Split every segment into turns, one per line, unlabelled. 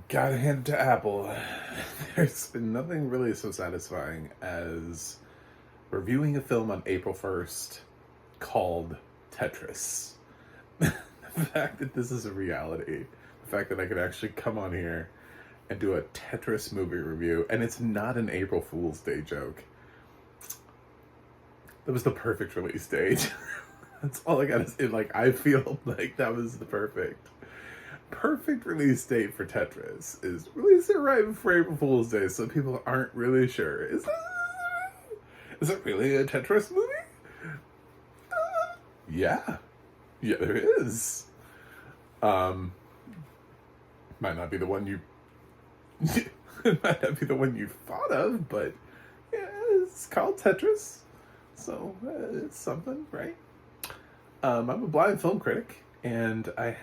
Gotta hand it to Apple. There's been nothing really so satisfying as reviewing a film on April 1st called Tetris. The fact that this is a reality, the fact that I could actually come on here and do a Tetris movie review, and it's not an April Fool's Day joke. That was the perfect release date. That's all I gotta say. Like, I feel like that was the perfect release date for Tetris is release it right before April Fool's Day, so people aren't really sure. Is it really a Tetris movie? Yeah, there is. Might not be the one you it might not be the one you thought of, but yeah, it's called Tetris, so it's something, right? I'm a blind film critic, and I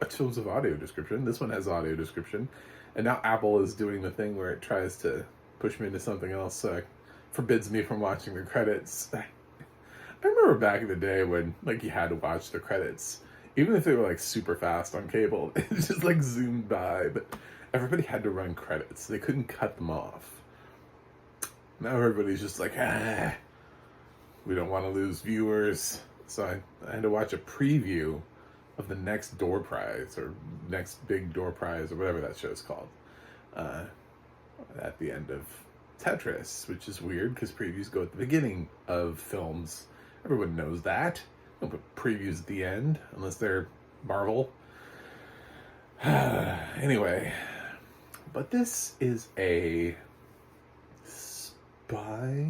watch films with audio description. This one has audio description, and now Apple is doing the thing where it tries to push me into something else, so it forbids me from watching the credits. I remember back in the day when like you had to watch the credits, even if they were like super fast on cable. It just like zoomed by, but everybody had to run credits. They couldn't cut them off. Now everybody's just like, we don't want to lose viewers. So I had to watch a preview of the next door prize or next big door prize or whatever that show's called at the end of Tetris, which is weird because previews go at the beginning of films. Everyone knows that. Don't put previews at the end unless they're Marvel. Anyway, but this is a spy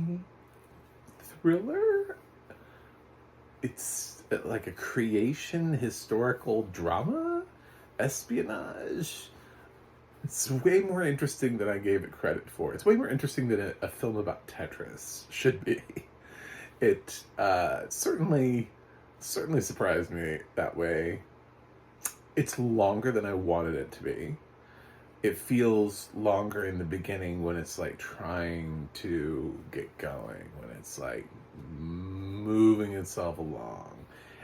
thriller. It's like a creation historical drama, espionage. It's way more interesting than I gave it credit for. It's way more interesting than a film about Tetris should be. It certainly surprised me that way. It's longer than I wanted it to be. It feels longer in the beginning when it's like trying to get going, when it's like moving itself along.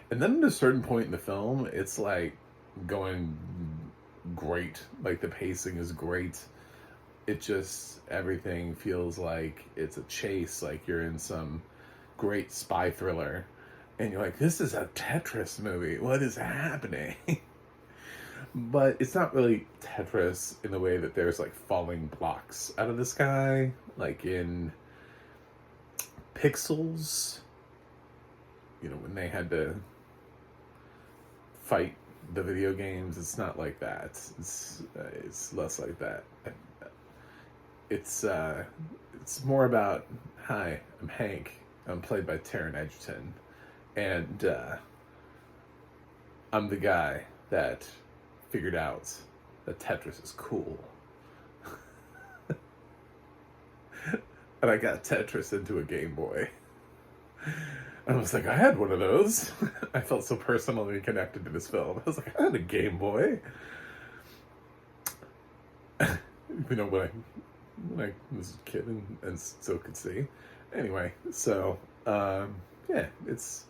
And then at a certain point in the film, it's like going great. Like the pacing is great. It just, everything feels like it's a chase, like you're in some great spy thriller. And you're like, this is a Tetris movie. What is happening? But it's not really Tetris in the way that there's like falling blocks out of the sky, like in Pixels, you know, when they had to fight the video games. It's not like that. It's less like that. It's more about, hi, I'm Hank. I'm played by Taron Egerton, and I'm the guy that figured out that Tetris is cool. And I got Tetris into a Game Boy. And I was like, I had one of those. I felt so personally connected to this film. I was like, I had a Game Boy. You know, when I was a kid and still could see. Anyway, so yeah, it's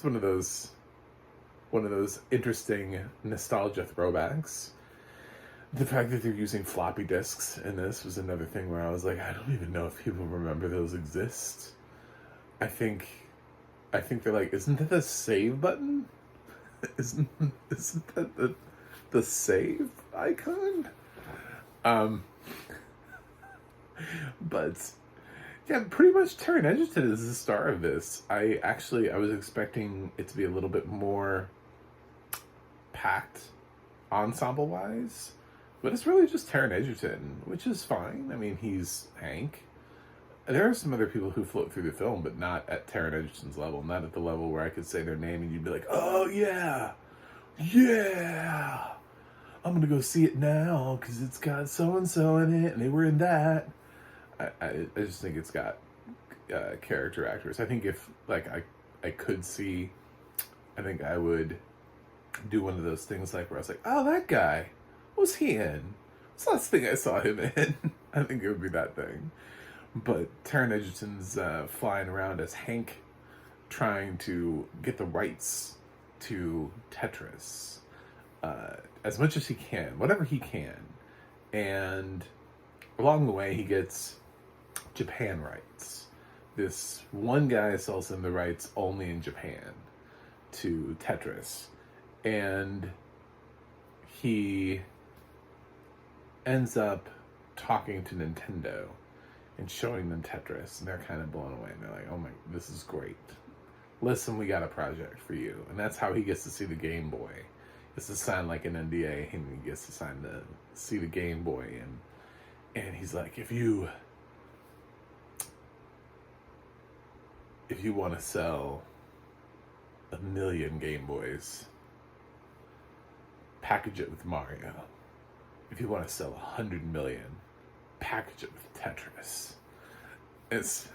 one of those interesting nostalgia throwbacks. The fact that they're using floppy disks in this was another thing where I was like, I don't even know if people remember those exist. I think they're like, isn't that the save button? Isn't that the save icon? But yeah, pretty much Taron Egerton is the star of this. I was expecting it to be a little bit more packed ensemble-wise, but it's really just Taron Egerton, which is fine. I mean, he's Hank. There are some other people who float through the film, but not at Taron Egerton's level. Not at the level where I could say their name and you'd be like, oh yeah, I'm gonna go see it now because it's got so-and-so in it and they were in that. I just think it's got character actors. I think if like I could see, I think I would do one of those things like where I was like, oh, that guy, what was he in? What's the last thing I saw him in? I think it would be that thing. But Taron Egerton's flying around as Hank, trying to get the rights to Tetris as much as he can, whatever he can. And along the way, he gets Japan rights. This one guy sells him the rights only in Japan to Tetris. And he ends up talking to Nintendo and showing them Tetris. And they're kind of blown away. And they're like, oh my, this is great. Listen, we got a project for you. And that's how he gets to see the Game Boy. He gets to sign like an NDA, and he gets to see the Game Boy. And he's like, if you want to sell 1 million Game Boys, package it with Mario. If you want to sell 100 million, package it with Tetris. It's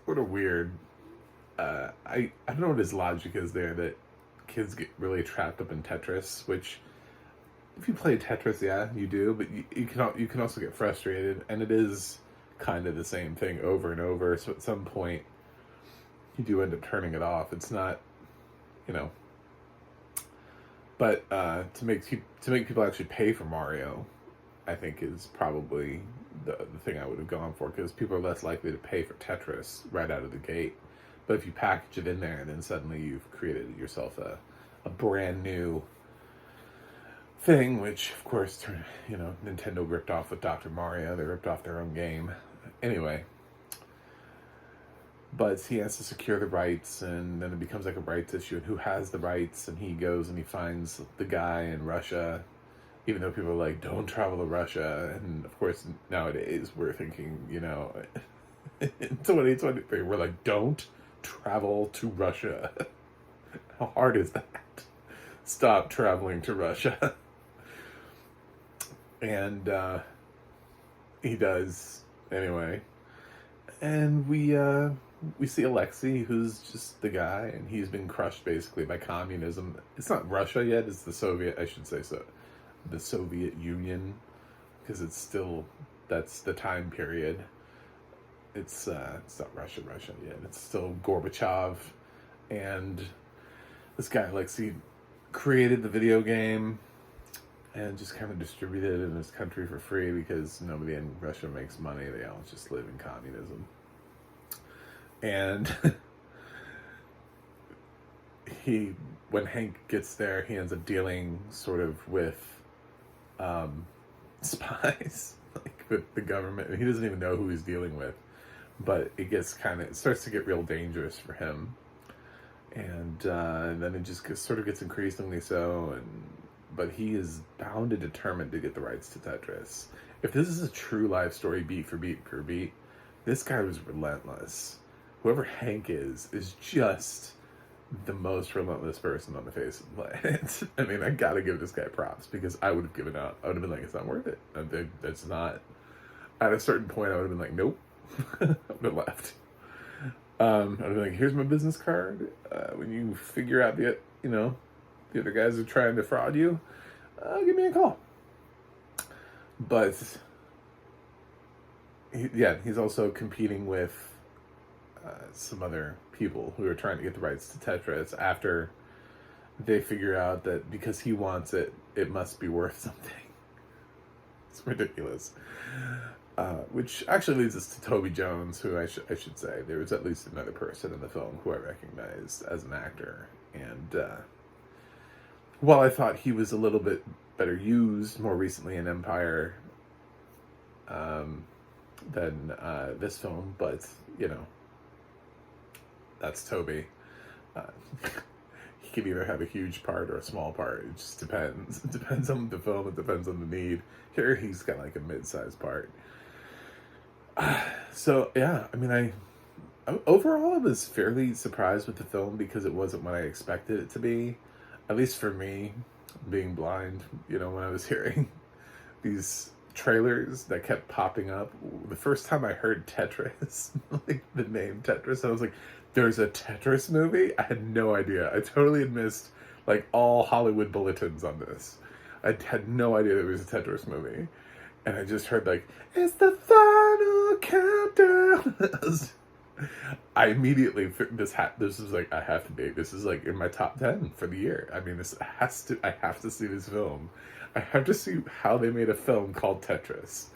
sort of weird. I don't know what his logic is there, that kids get really trapped up in Tetris, which if you play Tetris, yeah, you do, but you can also get frustrated, and it is kind of the same thing over and over. So at some point, you do end up turning it off. It's not, but to make people actually pay for Mario, I think is probably the thing I would have gone for, because people are less likely to pay for Tetris right out of the gate. But if you package it in there, then suddenly you've created yourself a brand new thing, which of course, Nintendo ripped off with Dr. Mario. They ripped off their own game. Anyway, but he has to secure the rights, and then it becomes like a rights issue, and who has the rights, and he goes and he finds the guy in Russia, even though people are like, don't travel to Russia. And of course, nowadays we're thinking, in 2023, we're like, don't travel to Russia. How hard is that? Stop traveling to Russia. And he does anyway. And we see Alexei, who's just the guy, and he's been crushed basically by communism. It's not Russia yet, it's the Soviet, I should say so. The Soviet Union, because that's the time period. It's not Russia yet. It's still Gorbachev, and this guy Alexei created the video game and just kind of distributed it in his country for free, because nobody in Russia makes money. They all just live in communism. And when Hank gets there, he ends up dealing sort of with spies, like with the government. He doesn't even know who he's dealing with, but it starts to get real dangerous for him. And then it just sort of gets increasingly so, but he is bound and determined to get the rights to Tetris. If this is a true life story, beat for beat per beat, this guy was relentless. Whoever Hank is just the most relentless person on the face of the planet. I mean, I gotta give this guy props, because I would have given up. I would have been like, it's not worth it. That's not. At a certain point, I would have been like, nope. I would have left. I would have been like, here's my business card. When you figure out the other guys are trying to fraud you, give me a call. But he's also competing with some other people who are trying to get the rights to Tetris after they figure out that because he wants it, it must be worth something. It's ridiculous. Which actually leads us to Toby Jones, who I should say, there was at least another person in the film who I recognized as an actor. And while I thought he was a little bit better used more recently in Empire than this film, but, that's Toby. He could either have a huge part or a small part. It just depends. It depends on the film. It depends on the need. Here, he's got like a mid-sized part. So, yeah, I mean, overall, I was fairly surprised with the film, because it wasn't what I expected it to be. At least for me, being blind, when I was hearing these trailers that kept popping up. The first time I heard Tetris, like the name Tetris, I was like, there's a Tetris movie? I had no idea. I totally had missed like all Hollywood bulletins on this. I had no idea there was a Tetris movie. And I just heard like, it's the final countdown. I immediately, this is like, I have to be, this is like in my top 10 for the year. I mean, I have to see this film. I have to see how they made a film called Tetris.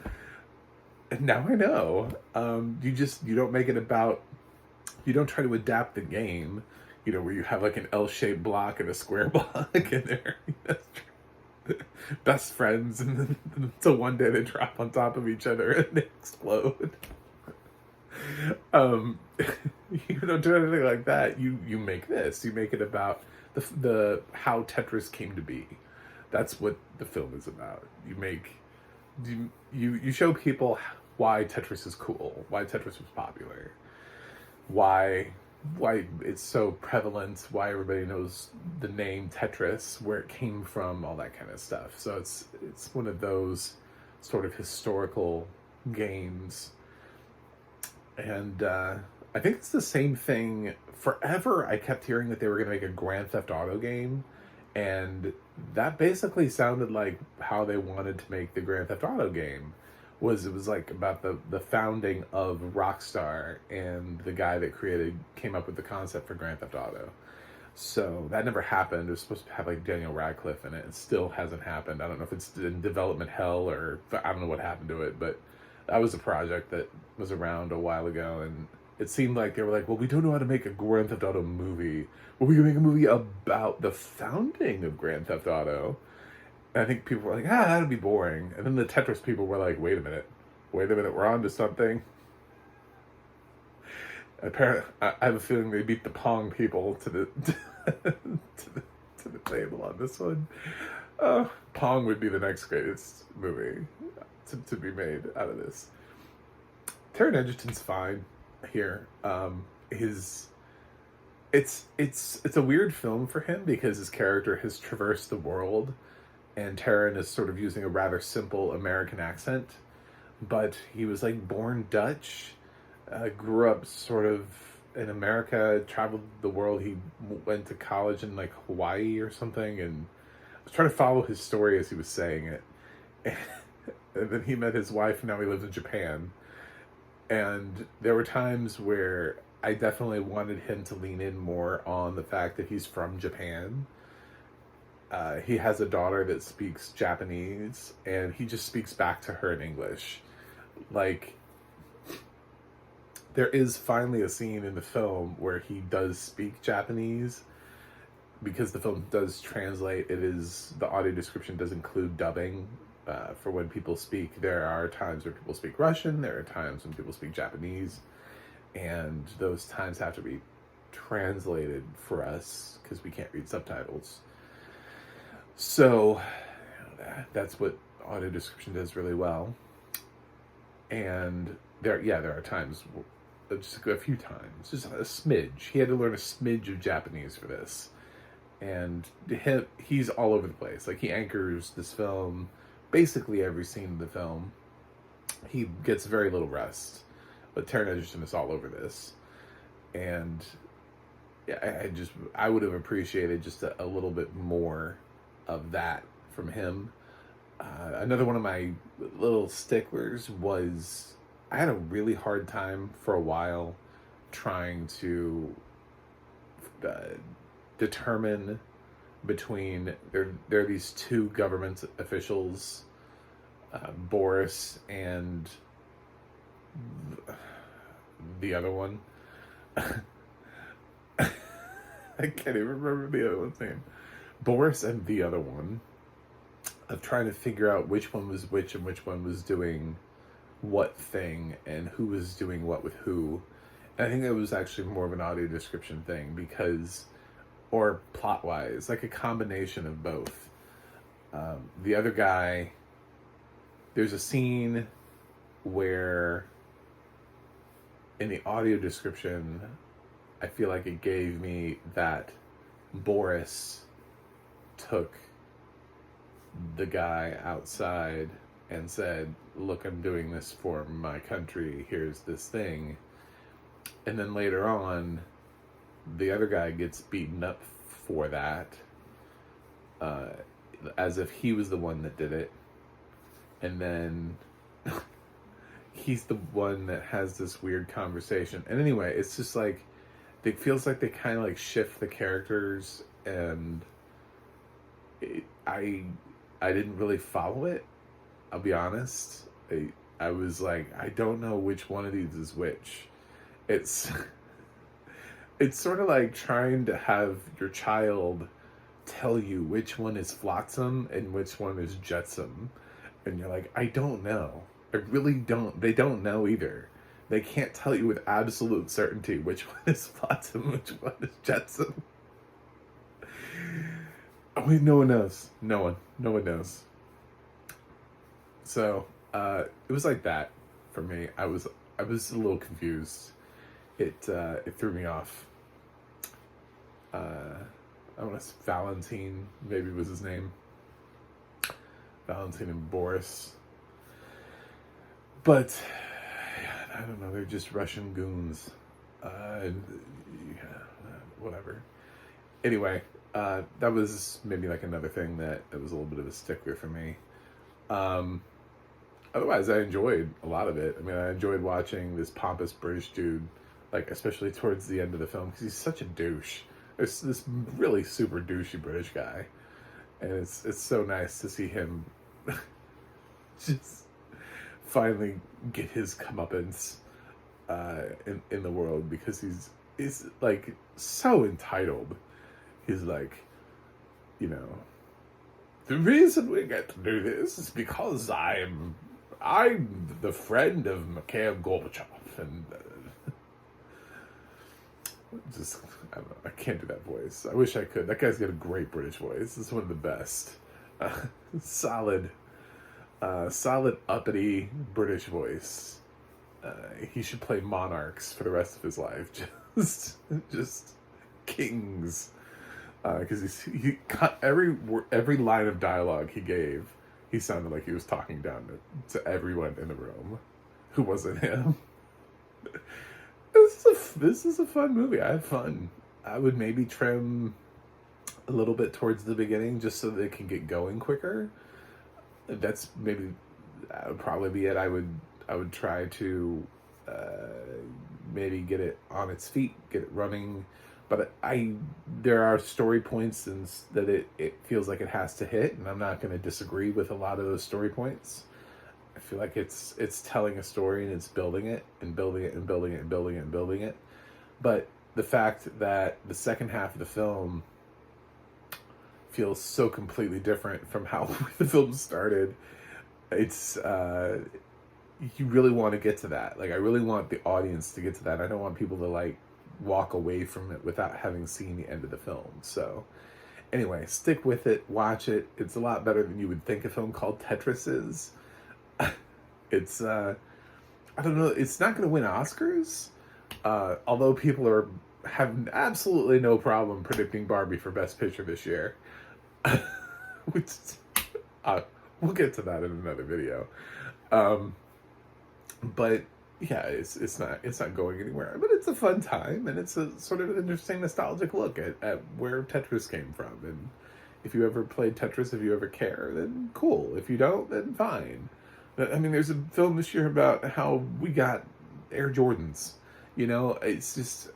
And now I know. You don't make it about, you don't try to adapt the game, where you have like an L-shaped block and a square block, and they're best friends, and then so one day they drop on top of each other and they explode. um, you don't do anything like that. You make this. You make it about the how Tetris came to be. That's what the film is about. You show people why Tetris is cool, why Tetris was popular, why it's so prevalent, why everybody knows the name Tetris, where it came from, all that kind of stuff. So it's one of those sort of historical games. And I think it's the same thing. Forever, I kept hearing that they were going to make a Grand Theft Auto game, and that basically sounded like how they wanted to make the Grand Theft Auto game. It was like about the founding of Rockstar, and the guy that came up with the concept for Grand Theft Auto. So that never happened. It was supposed to have like Daniel Radcliffe in it. It still hasn't happened. I don't know if it's in development hell, or I don't know what happened to it, but that was a project that was around a while ago, and it seemed like they were like, well, we don't know how to make a Grand Theft Auto movie. Well, we can make a movie about the founding of Grand Theft Auto. And I think people were like, that'd be boring. And then the Tetris people were like, wait a minute, we're on to something. Apparently, I have a feeling they beat the Pong people to the to the table on this one. Pong would be the next greatest movie to be made out of this. Taron Egerton's fine here. It's a weird film for him because his character has traversed the world, and Taron is sort of using a rather simple American accent, but he was like born Dutch, grew up sort of in America, traveled the world. He went to college in like Hawaii or something, and I was trying to follow his story as he was saying it. And then he met his wife, and now he lives in Japan. And there were times where I definitely wanted him to lean in more on the fact that he's from Japan. He has a daughter that speaks Japanese, and he just speaks back to her in English. Like, there is finally a scene in the film where he does speak Japanese, because the film does translate. The audio description does include dubbing for when people speak. There are times where people speak Russian, there are times when people speak Japanese, and those times have to be translated for us because we can't read subtitles. So that's what audio description does really well. And there are times, just a few times, just a smidge. He had to learn a smidge of Japanese for this. And he's all over the place. Like, he anchors this film, basically every scene of the film. He gets very little rest. But Taron Egerton is all over this. And yeah, I would have appreciated just a little bit more of that from him. Another one of my little sticklers was, I had a really hard time for a while trying to determine between, there are these two government officials, Boris and the other one. I can't even remember the other one's name. Boris and the other one, of trying to figure out which one was which and which one was doing what thing and who was doing what with who. And I think it was actually more of an audio description thing, or plot-wise, like a combination of both. The other guy, there's a scene where in the audio description, I feel like it gave me that Boris took the guy outside and said, look, I'm doing this for my country, here's this thing. And then later on, the other guy gets beaten up for that, as if he was the one that did it. And then he's the one that has this weird conversation. And anyway, it's just like, it feels like they kind of like shift the characters, and I I didn't really follow it. I'll be honest. I was like, I don't know which one of these is which. It's it's sort of like trying to have your child tell you which one is Flotsam and which one is Jetsam. And you're like, I don't know. I really don't. They don't know either. They can't tell you with absolute certainty which one is Flotsam, which one is Jetsam. I mean, no one knows. No one knows. So, it was like that for me. I was a little confused. It threw me off. I want to say Valentine, maybe was his name. Valentine and Boris. But, I don't know, they're just Russian goons. Whatever. Anyway, that was maybe like another thing that was a little bit of a stickler for me. Otherwise, I enjoyed a lot of it. I mean, I enjoyed watching this pompous British dude, like, especially towards the end of the film, because he's such a douche. There's this really super douchey British guy. And it's so nice to see him just finally get his comeuppance in the world, because he's like so entitled. He's like, you know, the reason we get to do this is because I'm the friend of Mikhail Gorbachev, and just I don't know, I can't do that voice. I wish I could. That guy's got a great British voice. It's one of the best. Solid uppity British voice. He should play monarchs for the rest of his life. Just kings. Because he cut every line of dialogue he gave, he sounded like he was talking down to everyone in the room who wasn't him. This is a fun movie. I had fun. I would maybe trim a little bit towards the beginning just so they can get going quicker. That would probably be it. I would try to maybe get it on its feet, get it running. But there are story points that it feels like it has to hit, and I'm not going to disagree with a lot of those story points. I feel like it's telling a story, and it's building it and building it and building it and building it and building it. But the fact that the second half of the film feels so completely different from how the film started, it's you really want to get to that. Like, I really want the audience to get to that. I don't want people to like walk away from it without having seen the end of the film. So anyway, stick with it, watch it. It's a lot better than you would think a film called Tetris is. It's I don't know, it's not going to win Oscars, although people have absolutely no problem predicting Barbie for Best Picture this year. Which we'll get to that in another video. But yeah, it's not going anywhere. But it's a fun time, and it's a sort of an interesting nostalgic look at where Tetris came from. And if you ever played Tetris, if you ever care, then cool. If you don't, then fine. I mean, there's a film this year about how we got Air Jordans. You know, it's just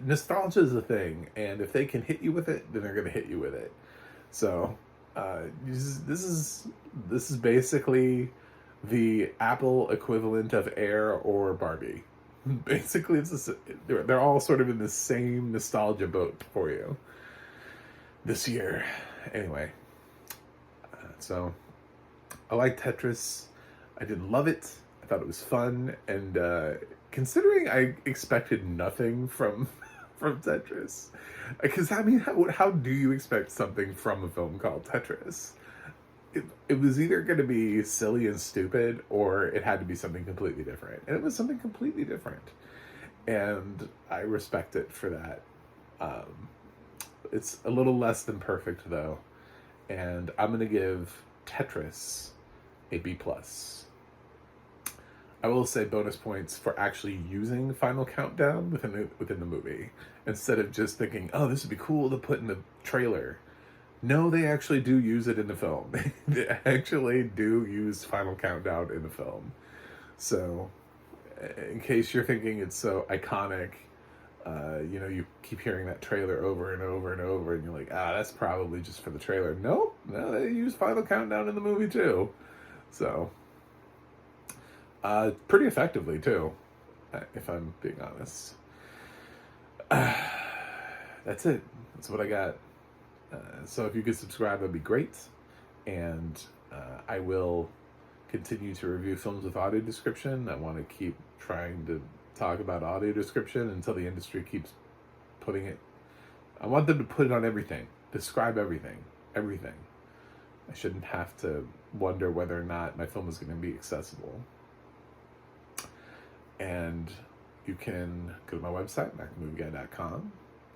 nostalgia is a thing, and if they can hit you with it, then they're going to hit you with it. So this is basically the Apple equivalent of Air or Barbie. Basically, they're all sort of in the same nostalgia boat for you this year. Anyway, so I like Tetris. I didn't love it. I thought it was fun, and considering I expected nothing from Tetris, because I mean, how do you expect something from a film called Tetris? It was either going to be silly and stupid, or it had to be something completely different. And it was something completely different. And I respect it for that. It's a little less than perfect, though. And I'm going to give Tetris a B+. I will say bonus points for actually using Final Countdown within the movie. Instead of just thinking, oh, this would be cool to put in the trailer. No, they actually do use it in the film. They actually do use Final Countdown in the film. So, in case you're thinking it's so iconic, You keep hearing that trailer over and over and over, and you're like, that's probably just for the trailer. Nope, no, they use Final Countdown in the movie too. So, pretty effectively too, if I'm being honest. That's it. That's what I got. So if you could subscribe, that'd be great. And I will continue to review films with audio description. I want to keep trying to talk about audio description until the industry keeps putting it. I want them to put it on everything. Describe everything. Everything. I shouldn't have to wonder whether or not my film is going to be accessible. And you can go to my website, MacMovieGuy.com,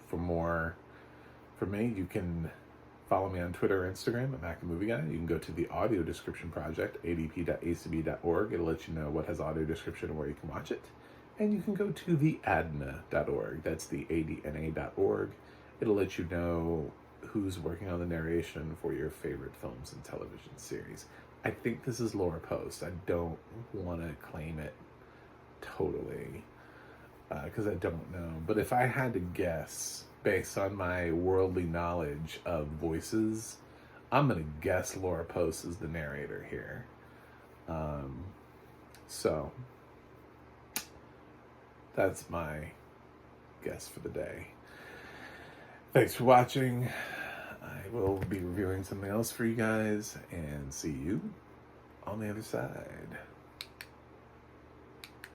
for more from me. You can follow me on Twitter or Instagram at MacMovieGuy. You can go to the Audio Description Project, adp.acb.org. It'll let you know what has audio description and where you can watch it. And you can go to the ADNA.org. That's the ADNA.org. It'll let you know who's working on the narration for your favorite films and television series. I think this is Laura Post. I don't want to claim it totally because I don't know. But if I had to guess based on my worldly knowledge of voices, I'm going to guess Laura Post is the narrator here. So that's my guess for the day. Thanks for watching. I will be reviewing something else for you guys, and see you on the other side.